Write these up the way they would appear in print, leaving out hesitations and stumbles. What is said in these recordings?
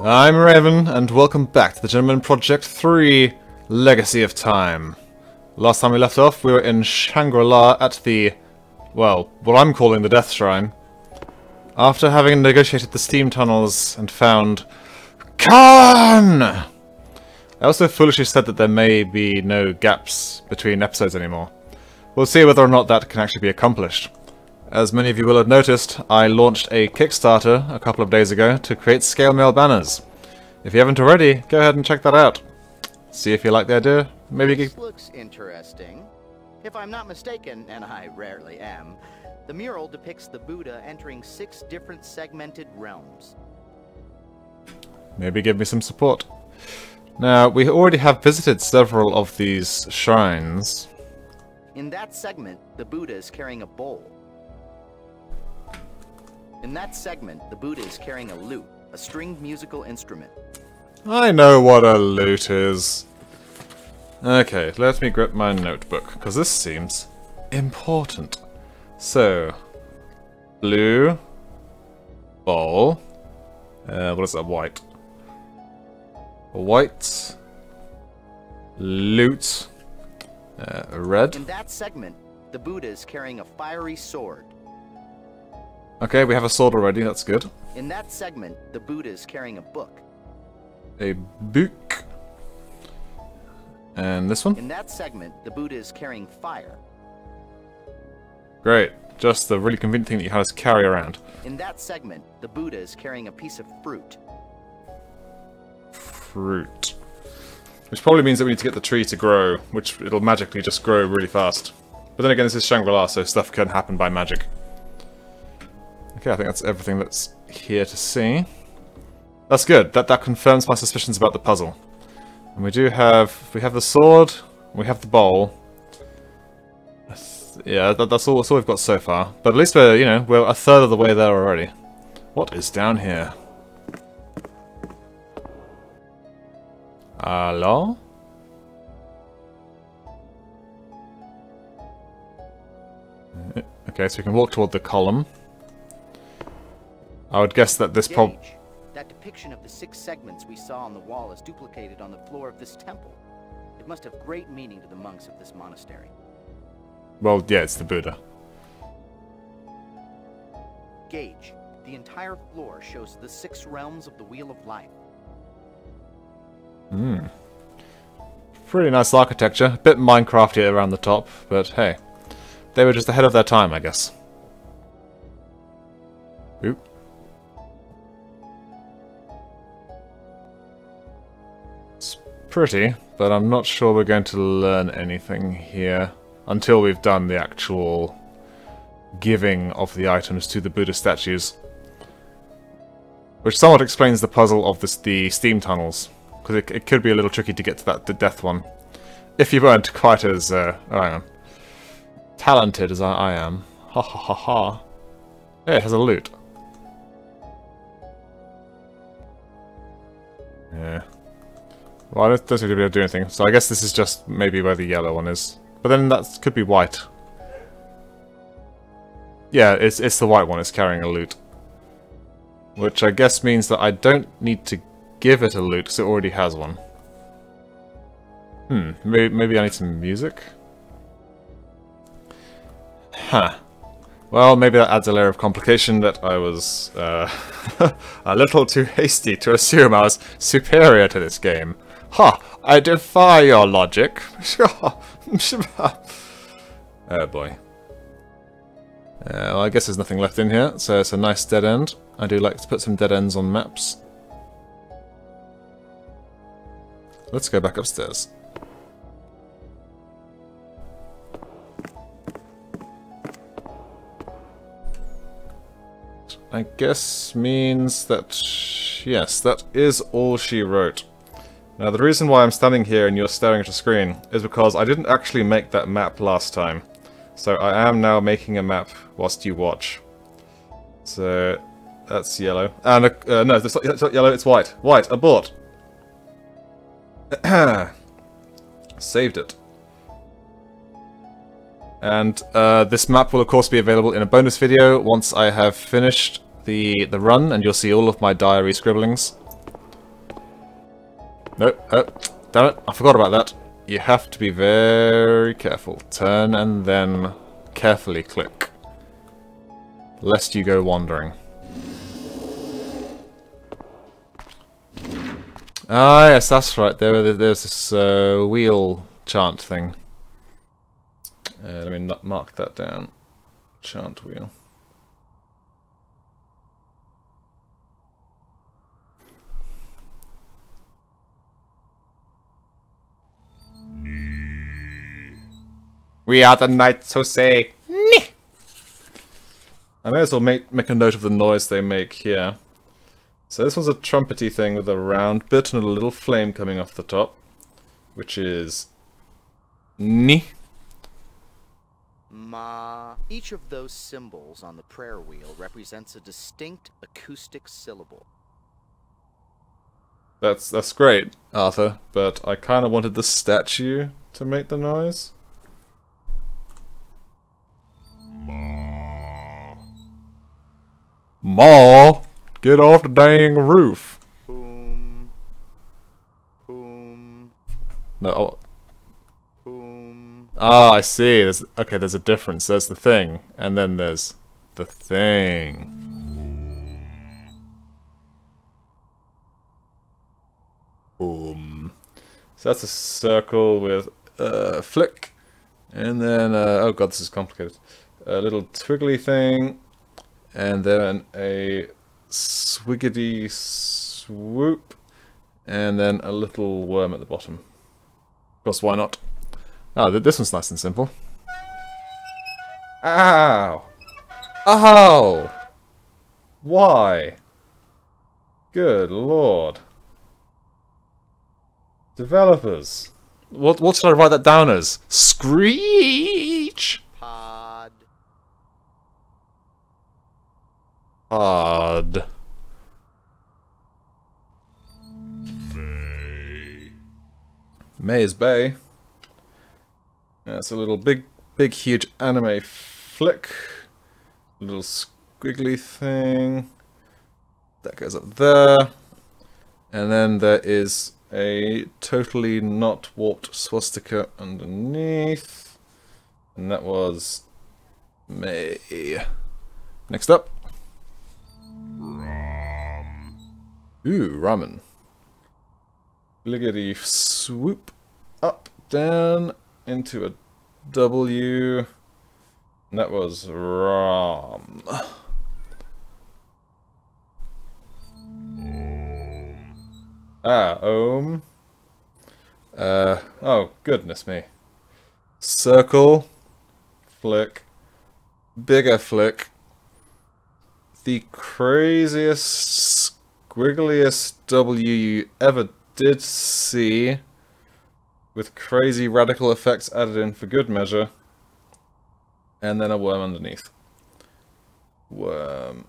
I'm Raven, and welcome back to the Journeyman Project 3 Legacy of Time. Last time we left off, we were in Shangri-La at the, well, what I'm calling the Death Shrine. After having negotiated the steam tunnels and found Khan! I also foolishly said that there may be no gaps between episodes anymore. We'll see whether or not that can actually be accomplished. As many of you will have noticed, I launched a Kickstarter a couple of days ago to create scale mail banners. If you haven't already, go ahead and check that out. See if you like the idea. Maybe This looks interesting. If I'm not mistaken, and I rarely am, the mural depicts the Buddha entering 6 different segmented realms. Maybe give me some support. Now, we already have visited several of these shrines. In that segment, the Buddha is carrying a bowl. In that segment, the Buddha is carrying a lute, a stringed musical instrument. I know what a lute is. Okay, let me grab my notebook, because this seems important. So, blue, bowl, what is that, white? White, lute, red. In that segment, the Buddha is carrying a fiery sword. Okay, we have a sword already, that's good. In that segment, the Buddha is carrying a book. A book. And this one? In that segment, the Buddha is carrying fire. Great. Just the really convenient thing that you have to carry around. In that segment, the Buddha is carrying a piece of fruit. Fruit. Which probably means that we need to get the tree to grow, which it'll magically just grow really fast. But then again, this is Shangri-La, so stuff can happen by magic. Okay, I think that's everything that's here to see. That's good. That confirms my suspicions about the puzzle. And we have the sword, we have the bowl. Yeah, that's all we've got so far. But at least we're a third of the way there already. What is down here? Hello? Okay, so we can walk toward the column. I would guess that this That depiction of the 6 segments we saw on the wall is duplicated on the floor of this temple. It must have great meaning to the monks of this monastery. Well, yeah, it's the Buddha. Gage, the entire floor shows the 6 realms of the Wheel of Life. Pretty nice architecture. A bit Minecrafty around the top, but hey. They were just ahead of their time, I guess. Oop. It's pretty, but I'm not sure we're going to learn anything here until we've done the actual giving of the items to the Buddha statues. Which somewhat explains the puzzle of the steam tunnels, because it could be a little tricky to get to the death one. If you weren't quite as, talented as I am. Ha ha ha ha. Hey, it has a lute. Yeah. Well, I don't seem to be able to do anything, so I guess this is just maybe where the yellow one is. But then that could be white. Yeah, it's the white one, it's carrying a lute. Which I guess means that I don't need to give it a lute, because it already has one. Maybe I need some music? Huh. Well, maybe that adds a layer of complication that I was a little too hasty to assume I was superior to this game. Ha! I defy your logic. Oh boy. Well, I guess there's nothing left in here, so it's a nice dead end. I do like to put some dead ends on maps. Let's go back upstairs. I guess means that, yes, that is all she wrote. Now the reason why I'm standing here and you're staring at a screen is because I didn't actually make that map last time. So I am now making a map whilst you watch. So that's yellow. And no, it's not yellow, it's white. White, abort! Saved it. And this map will of course be available in a bonus video once I have finished the run, and you'll see all of my diary scribblings. No, damn it, I forgot about that. You have to be very careful. Turn and then carefully click, lest you go wandering. Ah, yes, that's right. There's this wheel chant thing. Let me mark that down. Chant wheel. We are the knights who say "Neh." I may as well make a note of the noise they make here. So this one's a trumpety thing with a round bit and a little flame coming off the top, which is "Ni." Ma. Each of those symbols on the prayer wheel represents a distinct acoustic syllable. That's great, Arthur, but I kind of wanted the statue to make the noise. Ma, get off the dang roof. Boom. Boom. No. Oh. Boom. Ah, I see. There's a difference. There's the thing, and then there's the thing. Boom. So that's a circle with flick, and then oh god, this is complicated. A little twiggly thing. And then a swiggity swoop, and then a little worm at the bottom. Of course, why not? Oh, this one's nice and simple. Ow! Ow! Why? Good lord. Developers. What should I write that down as? Screech! Pod. Odd. May's Bay. That's a little big, huge anime flick. Little squiggly thing. That goes up there. And then there is a totally not warped swastika underneath. And that was May. Next up. Ooh, ramen. Bliggity swoop up, down, into a W. And that was ram. Ah, ohm. Oh, goodness me. Circle. Flick. Bigger flick. The craziest, squiggliest W you ever did see, with crazy radical effects added in for good measure, and then a worm underneath. Worm.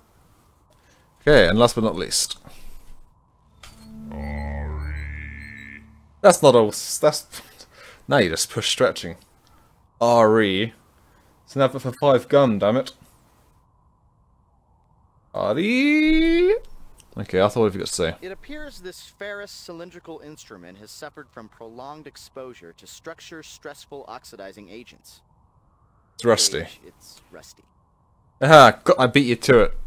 Okay, and last but not least. That's not a... that's... now you just push stretching. RE. It's an advert for 5 gun, damn it. RE. Okay, Arthur, what have you got to say? It appears this ferrous cylindrical instrument has suffered from prolonged exposure to structure-stressful oxidizing agents. It's rusty. It's rusty. Aha, I beat you to it.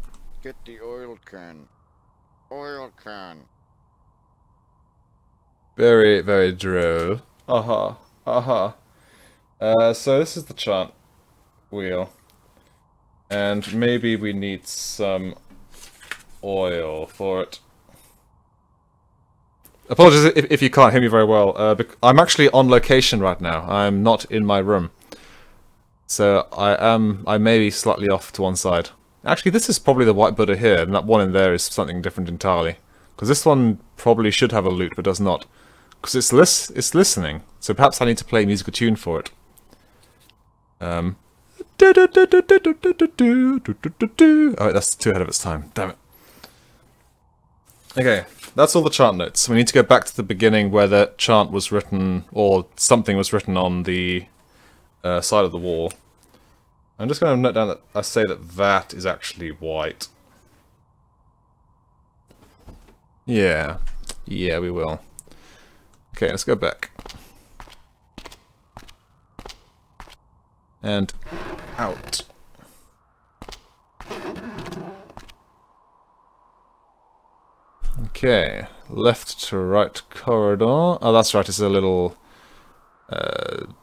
Get the oil can. Oil can. Very, very droll. Aha, aha. So this is the chant wheel. And maybe we need some oil for it. Apologies if you can't hear me very well. I'm actually on location right now. I'm not in my room. So I may be slightly off to one side. Actually, this is probably the white Buddha here, and that one in there is something different entirely. Because this one probably should have a lute, but does not. Because it's listening. So perhaps I need to play a musical tune for it. Oh, that's too ahead of its time. Damn it. Okay, that's all the chant notes. We need to go back to the beginning where the chant was written, or something was written on the side of the wall. I'm just going to note down that I say that is actually white. Yeah. Yeah, we will. Okay, let's go back. And out. Okay, left to right corridor. Oh, that's right, it's a little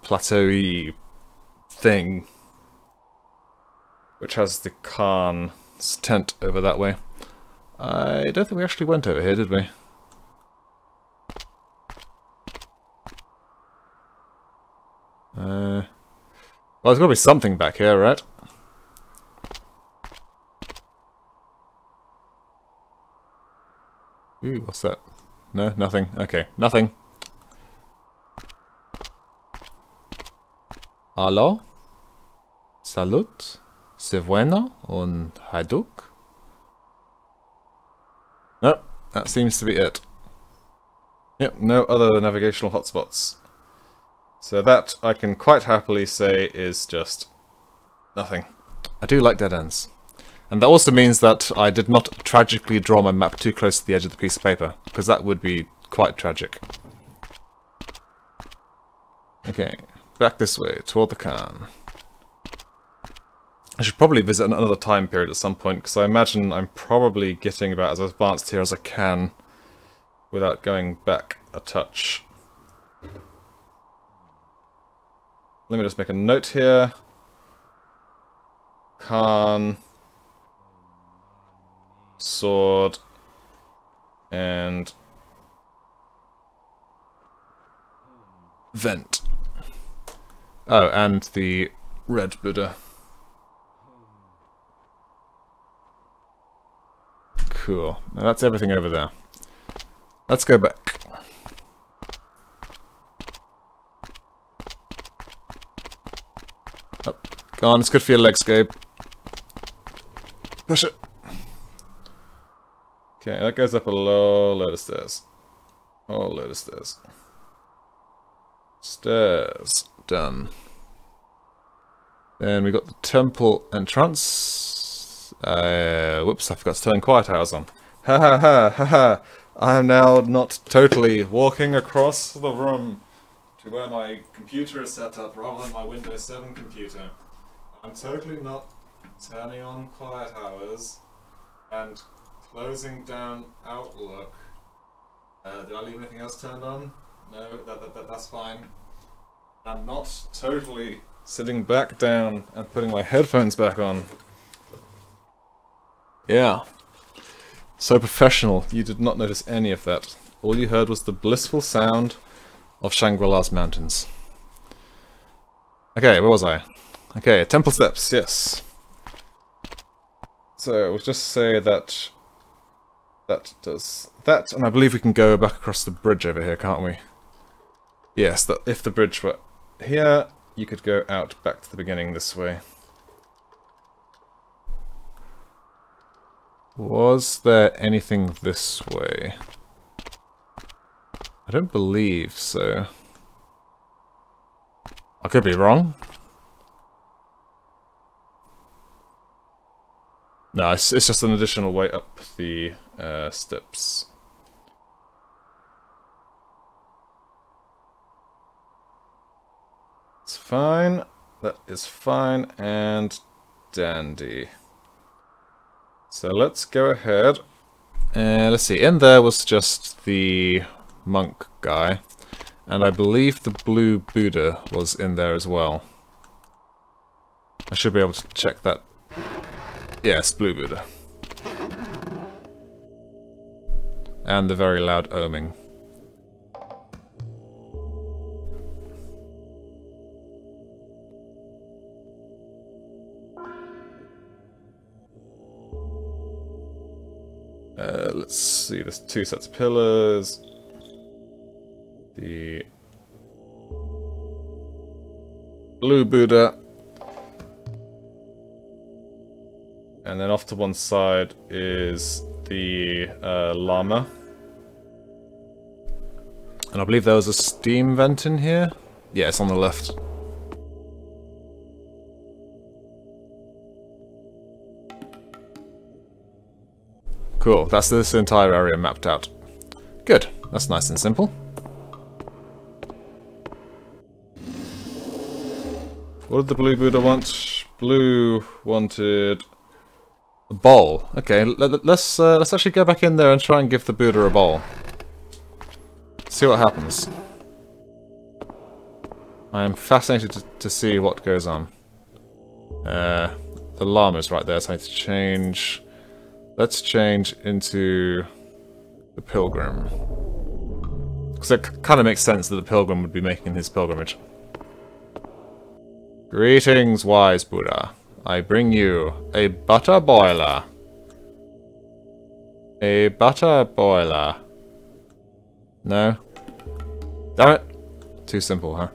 plateau-y thing, which has the Khan's tent over that way. I don't think we actually went over here, did we? Well, there's got to be something back here, right? Ooh, what's that? No, nothing. Okay, nothing. Hallo? Salut? Se bueno? Und Hajduk? Nope, that seems to be it. Yep, no other navigational hotspots. So that, I can quite happily say, is just nothing. I do like dead ends. And that also means that I did not tragically draw my map too close to the edge of the piece of paper, because that would be quite tragic. Okay, back this way, toward the Khan. I should probably visit another time period at some point, because I imagine I'm probably getting about as advanced here as I can without going back a touch. Let me just make a note here. Khan, sword, and vent. Oh, and the red Buddha. Cool. Now that's everything over there. Let's go back. Up. Go on, it's good for your legs, Gabe. Push it. Okay, that goes up a load of stairs. Whole load of stairs. Stairs. Done. Then we got the temple entrance. Whoops, I forgot to turn quiet hours on. Ha ha ha ha ha. I am now not totally walking across the room to where my computer is set up rather than my Windows 7 computer. I'm totally not turning on quiet hours and closing down Outlook. Did I leave anything else turned on? No, that's fine. I'm not totally sitting back down and putting my headphones back on. Yeah. So professional, you did not notice any of that. All you heard was the blissful sound of Shangri-La's mountains. Okay, where was I? Okay, temple steps, yes. So, we'll just say that that does that, and I believe we can go back across the bridge over here, can't we? Yes, that if the bridge were here, you could go out back to the beginning this way. Was there anything this way? I don't believe so. I could be wrong. No, it's just an additional way up the steps. It's fine. That is fine and dandy. So let's go ahead. Let's see, in there was just the monk guy. And I believe the blue Buddha was in there as well. I should be able to check that. Yes, blue Buddha. And the very loud oming. Let's see, there's two sets of pillars. The blue Buddha. And then off to one side is the llama. And I believe there was a steam vent in here. Yeah, it's on the left. Cool, that's this entire area mapped out. Good, that's nice and simple. What did the blue Buddha want? Blue wanted a bowl. Okay, let's actually go back in there and try and give the Buddha a bowl. See what happens. I am fascinated to see what goes on. The llama's right there, so I need to change. Let's change into the pilgrim. Because it kind of makes sense that the pilgrim would be making his pilgrimage. Greetings, wise Buddha. I bring you a butter boiler. A butter boiler. No? Damn it! Too simple, huh?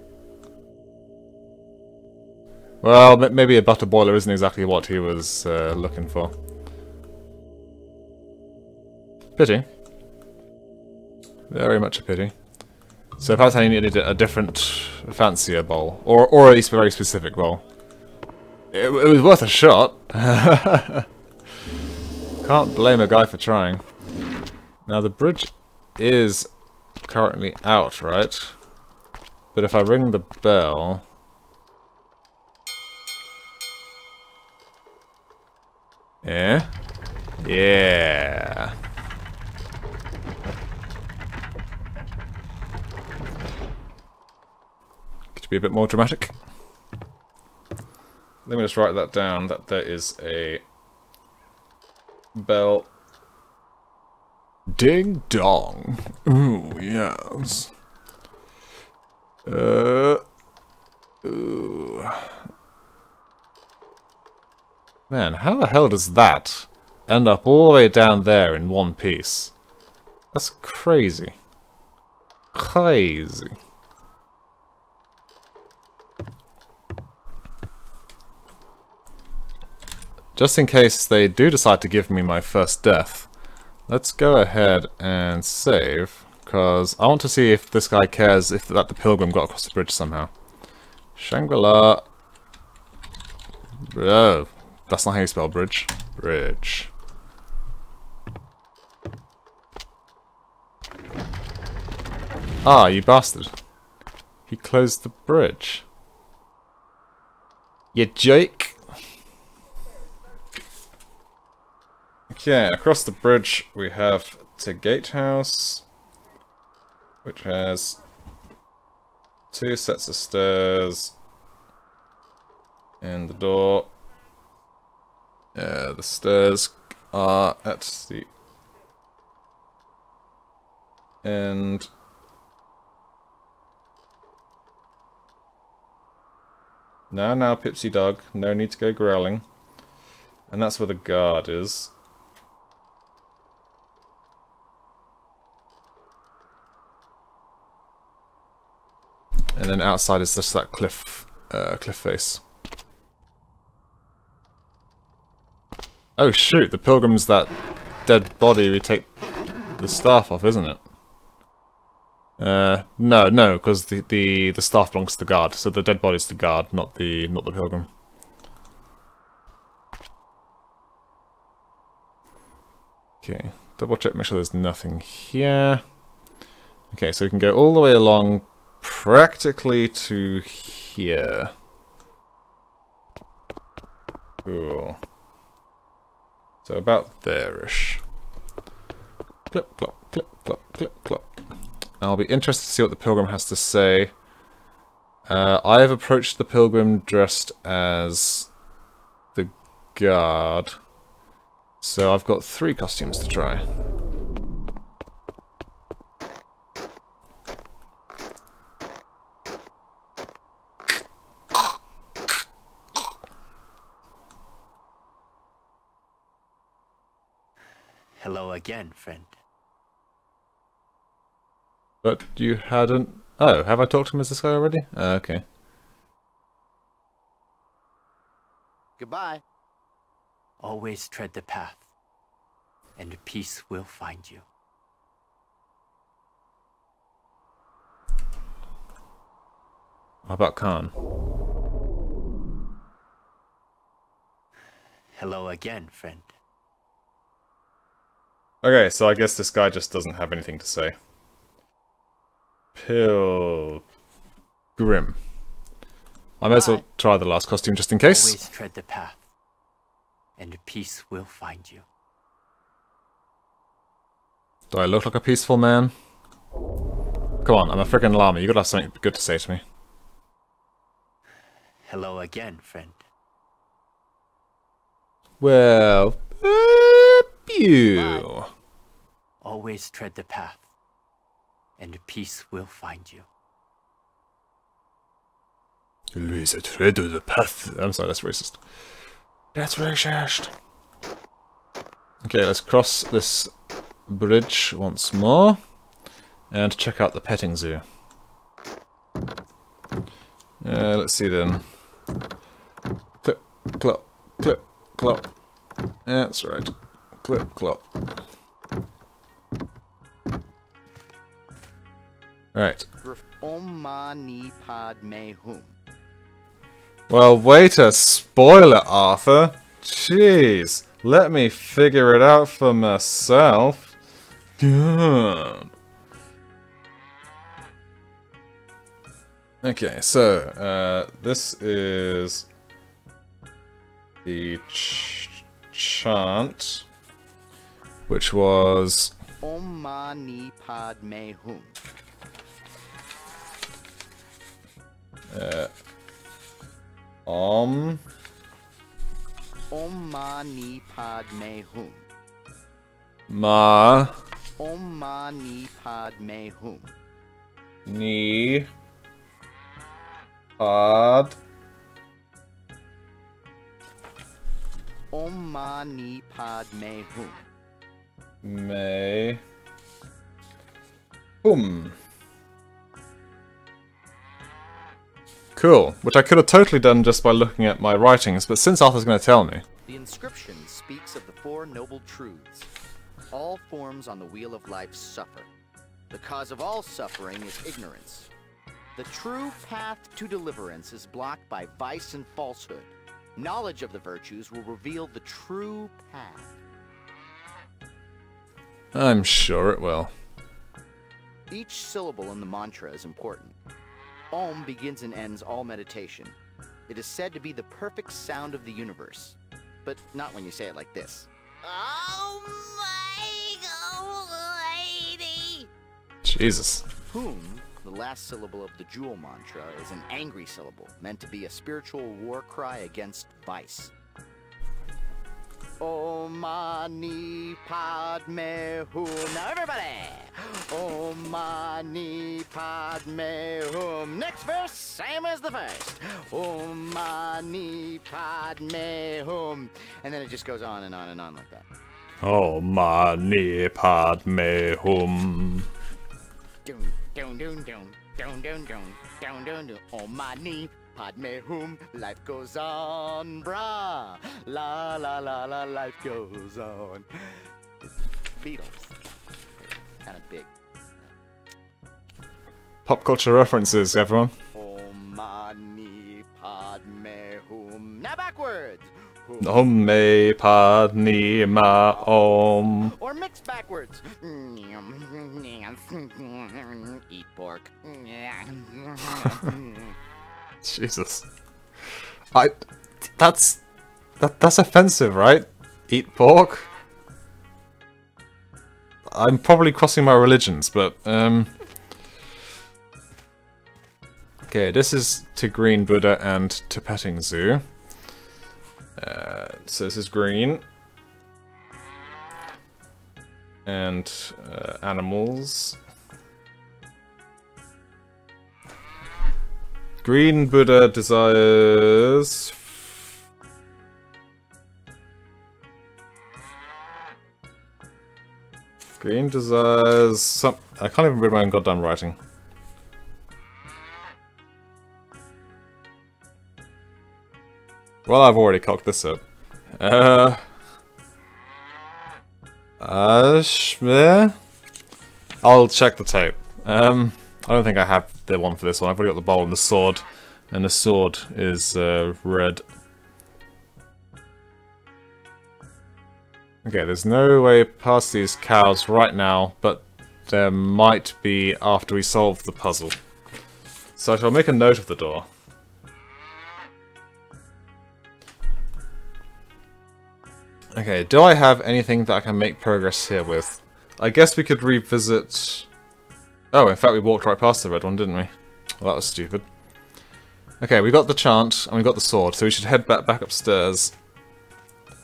Well, maybe a butter boiler isn't exactly what he was looking for. Pity. Very much a pity. So perhaps I needed a different, fancier bowl. Or at least a very specific bowl. It was worth a shot. Can't blame a guy for trying. Now the bridge is currently out, right? But if I ring the bell... Yeah? Yeah. Could be a bit more dramatic. Let me just write that down, that there is a bell. Ding dong. Ooh, yes. Ooh. Man, how the hell does that end up all the way down there in one piece? That's crazy. Crazy. Just in case they do decide to give me my first death, let's go ahead and save, because I want to see if this guy cares if that the pilgrim got across the bridge somehow. Shangri-La. Oh, that's not how you spell bridge. Bridge. Ah, you bastard. He closed the bridge. You jerk. Okay, across the bridge we have the gatehouse, which has 2 sets of stairs, and the door. The stairs are at the end. Now, Pipsy dog, no need to go growling. And that's where the guard is. And then outside is just that cliff face. Oh shoot, the pilgrim's that dead body we take the staff off, isn't it? No, because the staff belongs to the guard, so the dead body's the guard, not the pilgrim. Okay, double check, make sure there's nothing here. Okay, so we can go all the way along practically to here. Cool. So about there-ish. Clip, clop, clip, clop, clip, clop. I'll be interested to see what the pilgrim has to say. I have approached the pilgrim dressed as the guard. So I've got 3 costumes to try. Hello again, friend. But you hadn't... Oh, have I talked to him as this guy already? Okay. Goodbye. Always tread the path, and peace will find you. How about Khan? Hello again, friend. Okay, so I guess this guy just doesn't have anything to say. Pilgrim. I may as well try the last costume just in case. Always tread the path, and peace will find you. Do I look like a peaceful man? Come on, I'm a freaking llama. You gotta have something good to say to me. Hello again, friend. Well, you. Always tread the path, and peace will find you. Always tread the path. I'm sorry, that's racist. That's racist. Okay, let's cross this bridge once more and check out the petting zoo. Let's see then. Clip, clop, clip, clop. Yeah, that's right. Clip, clop. Right. Om mani padme hum. Well, way to spoil it, Arthur. Jeez. Let me figure it out for myself. God. Okay, so, this is the chant, which was Om mani padme hum. Om mani padme hum. Ma Om mani padme hum. Ni Pad Om mani padme hum. Me Hum. Cool, which I could have totally done just by looking at my writings, but since Arthur's going to tell me... The inscription speaks of the four noble truths. All forms on the wheel of life suffer. The cause of all suffering is ignorance. The true path to deliverance is blocked by vice and falsehood. Knowledge of the virtues will reveal the true path. I'm sure it will. Each syllable in the mantra is important. Om begins and ends all meditation. It is said to be the perfect sound of the universe. But not when you say it like this. Oh my lady! Jesus. Hum, the last syllable of the jewel mantra, is an angry syllable, meant to be a spiritual war cry against vice. Om mani padme hum. Now everybody! Om mani padme hum. Next verse, same as the first. Om mani padme hum. And then it just goes on and on and on like that. Oh, mani padme hum. Dun dun dun dun dun dun dun dun dun dun. Om mani padme hum. Life goes on, brah. La la la la. Life goes on. Beatles. Kind of big. Pop culture references, everyone. Om mani padme hum. Now backwards. Om me padme ma om. Or mixed backwards. Eat pork. Jesus. That's offensive, right? Eat pork? I'm probably crossing my religions, but, okay, this is to Green Buddha and to Petting Zoo. So this is green. And, animals. Green Buddha desires... Green desires some... I can't even read my own goddamn writing. Well, I've already cocked this up. I'll check the tape. I don't think I have the one for this one. I've already got the bowl and the sword. And the sword is red. Okay, there's no way past these cows right now, but there might be after we solve the puzzle. So I shall make a note of the door. Okay, do I have anything that I can make progress here with? I guess we could revisit... Oh, in fact we walked right past the red one, didn't we? Well, that was stupid. Okay, we got the chant, and we got the sword, so we should head back upstairs.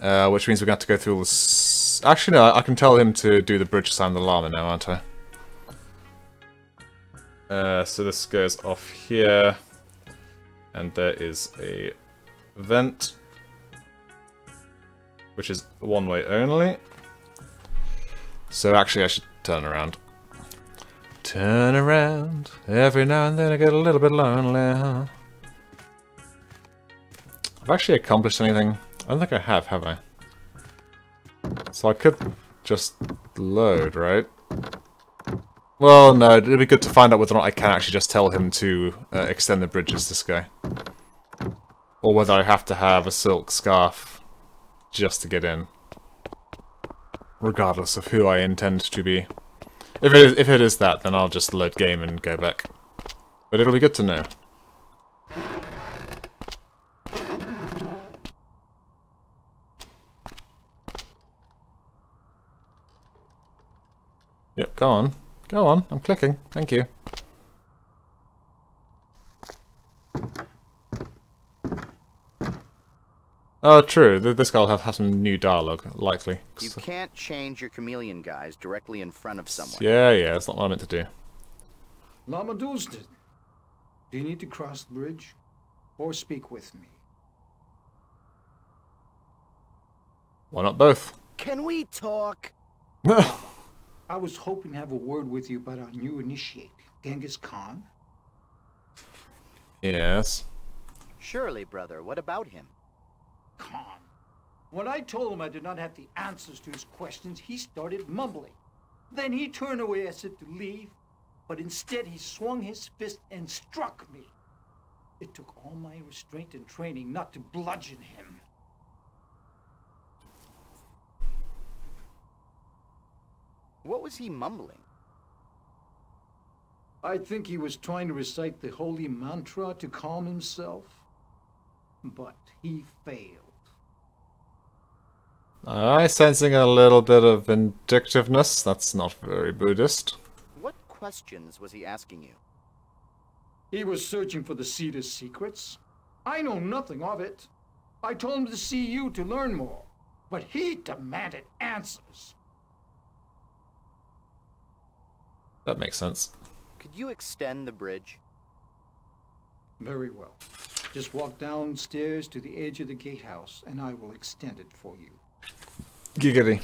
Which means we're going to have to go through all this... Actually, no, I can tell him to do the bridge sign the llama now, aren't I? So this goes off here. And there is a vent. Which is one way only. So actually I should turn around. Turn around. Every now and then I get a little bit lonely, huh? I've actually accomplished anything. I don't think I have I? So I could just load, right? Well, no, it'd be good to find out whether or not I can actually just tell him to extend the bridges this guy. Or whether I have to have a silk scarf just to get in. Regardless of who I intend to be. If it is that, then I'll just load game and go back. But it'll be good to know. Yep, go on. Go on, I'm clicking. Thank you. Oh, true. This guy will have some new dialogue, likely. You can't change your chameleon guys directly in front of someone. Yeah, that's not what I meant to do. Lama Doosted, do you need to cross the bridge? Or speak with me? Why not both? Can we talk? I was hoping to have a word with you about our new initiate, Genghis Khan. Yes. Surely, brother. What about him? Khan. When I told him I did not have the answers to his questions, he started mumbling. Then he turned away as if to leave, but instead he swung his fist and struck me. It took all my restraint and training not to bludgeon him. What was he mumbling? I think he was trying to recite the holy mantra to calm himself, but he failed. I'm sensing a little bit of vindictiveness. That's not very Buddhist. What questions was he asking you? He was searching for the Cedar's secrets. I know nothing of it. I told him to see you to learn more, but he demanded answers. That makes sense. Could you extend the bridge? Very well. Just walk downstairs to the edge of the gatehouse, and I will extend it for you. Giggity.